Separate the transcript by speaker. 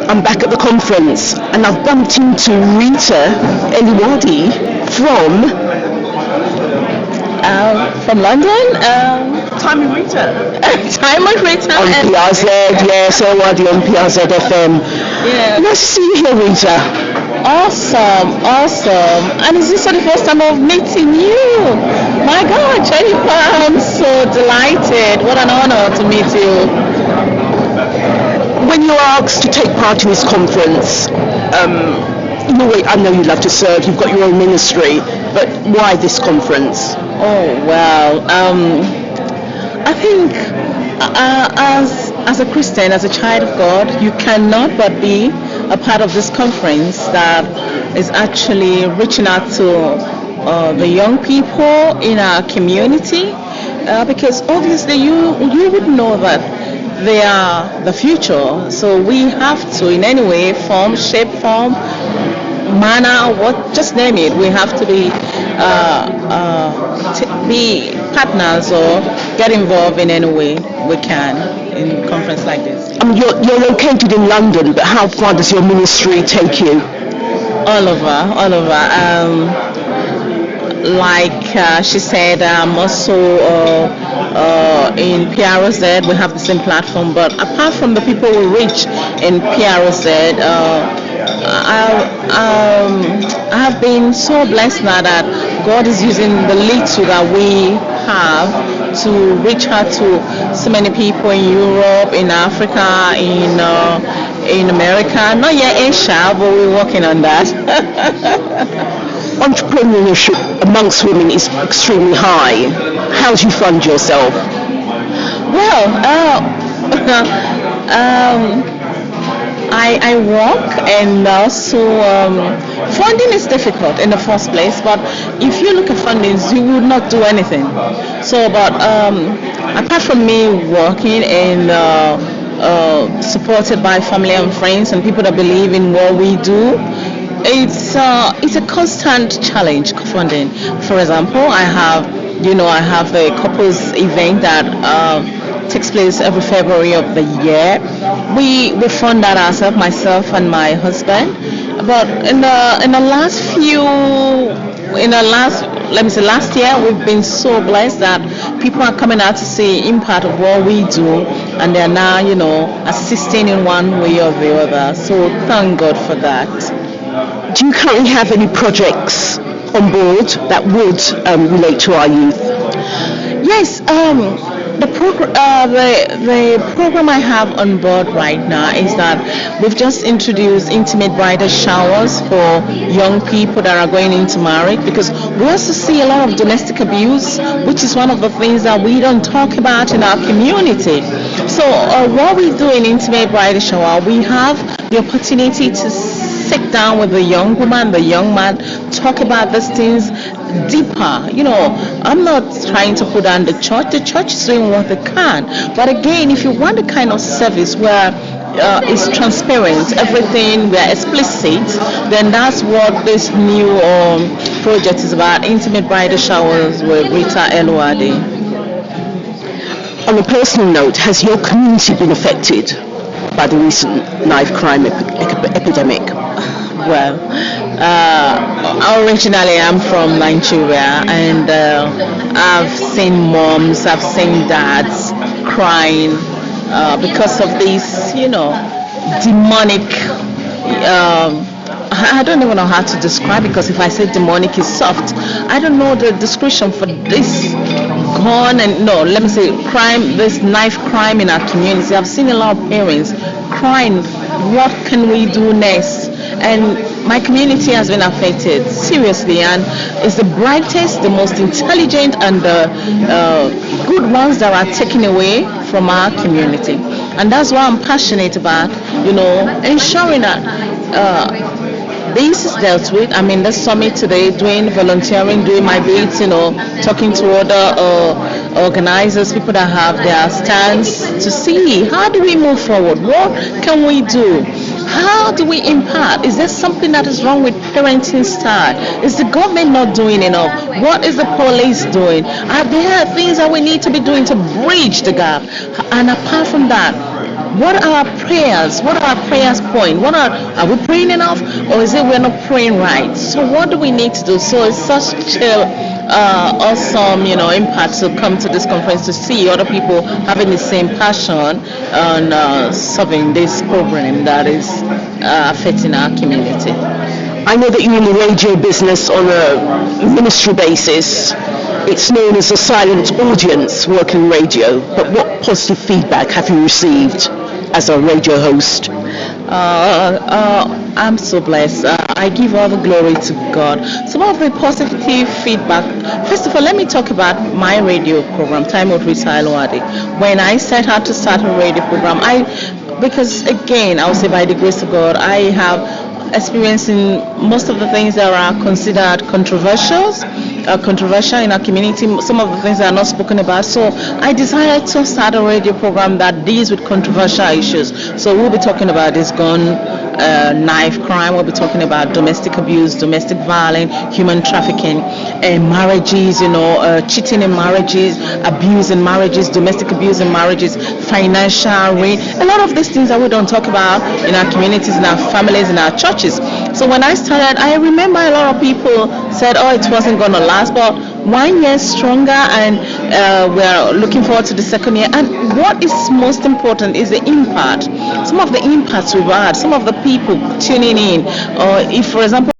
Speaker 1: I'm back at the conference and I've bumped into Rita Eluwade from London.
Speaker 2: Time with Rita.
Speaker 1: Time with Rita on PRZ, yes, Eluwade on PRZ FM.
Speaker 2: Yeah.
Speaker 1: Nice to see you here, Rita.
Speaker 2: Awesome. And is this the first time of meeting you? My God, Jennifer, I'm so delighted. What an honor to meet you.
Speaker 1: When you were asked to take part in this conference, I know you love to serve, you've got your own ministry, but why this conference?
Speaker 2: Oh, well, I think as a Christian, as a child of God, you cannot but be a part of this conference that is actually reaching out to the young people in our community, because obviously you would know that they are the future, so we have to in any way, form, shape, manner, just name it, we have to be partners or get involved in any way we can in a conference like this.
Speaker 1: You're located in London, but how far does your ministry take you?
Speaker 2: All over. Like she said, I'm also in PRZ. We have the same platform, but apart from the people we reach in PRZ, I have been so blessed now that God is using the little that we have to reach out to so many people in Europe, in Africa, in America, not yet Asia, but we're working on that.
Speaker 1: Entrepreneurship amongst women is extremely high. How do you fund yourself?
Speaker 2: Well, I work, and also funding is difficult in the first place, but if you look at fundings, you would not do anything. So, but apart from me working and supported by family and friends and people that believe in what we do, it's a constant challenge, funding. For example, I have a couples event that takes place every February of the year. We fund that ourselves, myself and my husband. But last year, we've been so blessed that people are coming out to see impact of what we do, and they're now, assisting in one way or the other. So thank God for that.
Speaker 1: Do you currently have any projects on board that would relate to our youth?
Speaker 2: Yes, the program I have on board right now is that we've just introduced intimate bridal showers for young people that are going into marriage, because we also see a lot of domestic abuse, which is one of the things that we don't talk about in our community. So what we do in intimate bridal shower, we have the opportunity to sit down with the young woman, the young man, talk about these things deeper. I'm not trying to put down the church. The church is doing what they can. But again, if you want the kind of service where it's transparent, everything, we are explicit, then that's what this new project is about, Intimate Bridal Showers with Rita Eluwade.
Speaker 1: On a personal note, has your community been affected by the recent knife crime epidemic?
Speaker 2: Well, originally I'm from Nigeria, and I've seen moms, I've seen dads crying because of this, demonic. I don't even know how to describe it, because if I say demonic is soft, I don't know the description for this crime, this knife crime in our community. I've seen a lot of parents crying, what can we do next? And my community has been affected seriously, and it's the brightest, the most intelligent, and the good ones that are taken away from our community. And that's why I'm passionate about, ensuring that this is dealt with. I'm in the summit today, doing volunteering, doing my bits, talking to other organizers, people that have their stands, to see how do we move forward, what can we do. How do we impact? Is there something that is wrong with parenting style? Is the government not doing enough? What is the police doing? Are there things that we need to be doing to bridge the gap? And apart from that, what are our prayers? What are our prayers point? Are we praying enough, or is it we're not praying right? So what do we need to do? So it's such awesome, impact to come to this conference, to see other people having the same passion on serving this program that is affecting our community.
Speaker 1: I know that you're in the radio business on a ministry basis. It's known as a silent audience working radio, but what positive feedback have you received as a radio host?
Speaker 2: I'm so blessed. I give all the glory to God. Some of the positive feedback, first of all, let me talk about my radio program, Time with Rita Eluwade. When I set out to start a radio program, because again, I would say by the grace of God, I have experiencing most of the things that are considered controversial in our community, some of the things that are not spoken about. So I decided to start a radio program that deals with controversial issues. So we'll be talking about this gun, knife crime, we'll be talking about domestic abuse, domestic violence, human trafficking, marriages, cheating in marriages, abuse in marriages, domestic abuse in marriages, financial rape, a lot of these things that we don't talk about in our communities, in our families, in our churches. So when I started, I remember a lot of people said, it wasn't going to last, but 1 year stronger, and we're looking forward to the second year. And what is most important is the impact. Some of the impacts we've had, some of the people tuning in, or if, for example,